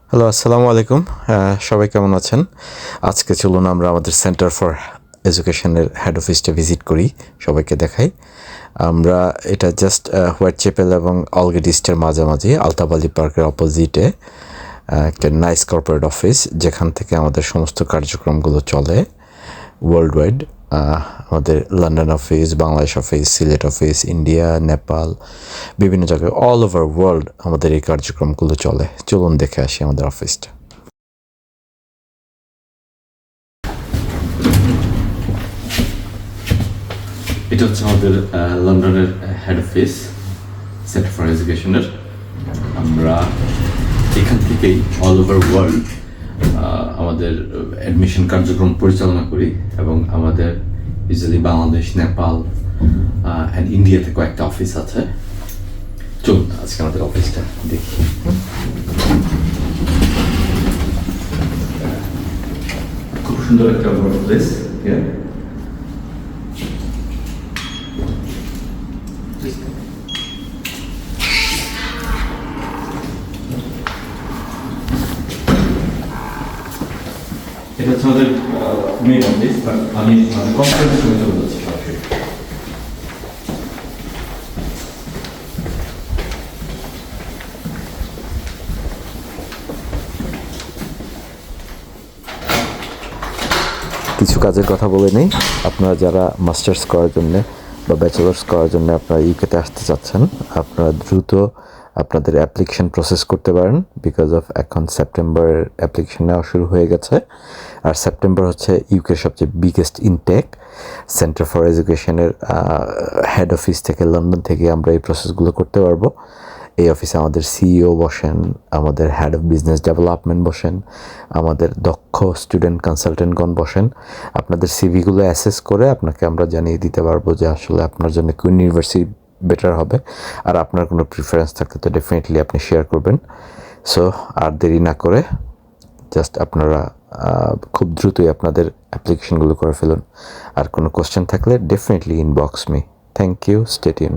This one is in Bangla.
হ্যালো, আসসালামু আলাইকুম। সবাই কেমন আছেন? আজকে চলুন আমরা আমাদের সেন্টার ফর এডুকেশনের হেড অফিসটা ভিজিট করি, সবাইকে দেখাই। আমরা এটা জাস্ট হোয়াইট চ্যাপেল এবং অলগেট ইস্টের মাঝামাঝি আলতাবালি পার্কের অপোজিটে একটা নাইস কর্পোরেট অফিস, যেখান থেকে আমাদের সমস্ত কার্যক্রমগুলো চলে ওয়ার্ল্ড ওয়াইড। আমাদের London office, Bangladesh office, Sylhet office, India, Nepal, বিভিন্ন জায়গায় অল ওভার ওয়ার্ল্ড আমাদের এই কার্যক্রমগুলো চলে। চলুন দেখে আসি আমাদের অফিসটা। এটা হচ্ছে আমাদের লন্ডনের হেড অফিস সেন্টার ফর এডুকেশনের। আমরা এখান থেকেই অল ওভার ওয়ার্ল্ড আমাদের অ্যাডমিশন কার্যক্রম পরিচালনা করি এবং আমাদের ইউজুয়ালি বাংলাদেশ, নেপাল অ্যান্ড ইন্ডিয়াতে কয়েকটা অফিস আছে। চলুন আজকে আমাদের অফিসটা দেখি। খুব সুন্দর একটা ওয়ার্ক প্লেস। এটা হচ্ছে আমাদের মেইন অফিস, আমি কনফারেন্সের সময় চলে যাচ্ছি সরাসরি। কিছু কাজের কথা বলে নেই। আপনারা যারা মাস্টার্স করার জন্যে বা ব্যাচেলার্স করার জন্য আপনারা ইউকেতে আসতে চাচ্ছেন, আপনারা দ্রুত আপনাদের অ্যাপ্লিকেশন প্রসেস করতে পারেন। বিকজ অফ এখন সেপ্টেম্বরের অ্যাপ্লিকেশন নেওয়া শুরু হয়ে গেছে। আর সেপ্টেম্বর হচ্ছে ইউকের সবচেয়ে বিগেস্ট ইনটেক। সেন্টার ফর এডুকেশনের হেড অফিস থেকে, লন্ডন থেকে আমরা এই প্রসেসগুলো করতে পারবো। এই অফিসে আমাদের সিইও বসেন, আমাদের হেড অফ বিজনেস ডেভেলপমেন্ট বসেন, আমাদের দক্ষ স্টুডেন্ট কনসালটেন্টগণ বসেন। আপনাদের সিভিগুলো অ্যাসেস করে আপনাকে আমরা জানিয়ে দিতে পারবো যে আসলে আপনার জন্য কোন ইউনিভার্সিটি বেটার হবে। আর আপনার কোনো প্রিফারেন্স থাকলে তো ডেফিনেটলি আপনি শেয়ার করবেন। সো আর দেরি না করে জাস্ট আপনারা খুব দ্রুতই আপনাদের অ্যাপ্লিকেশনগুলো করে ফেলুন। আর কোনো কোশ্চেন থাকলে definitely inbox me. Thank you, stay tune.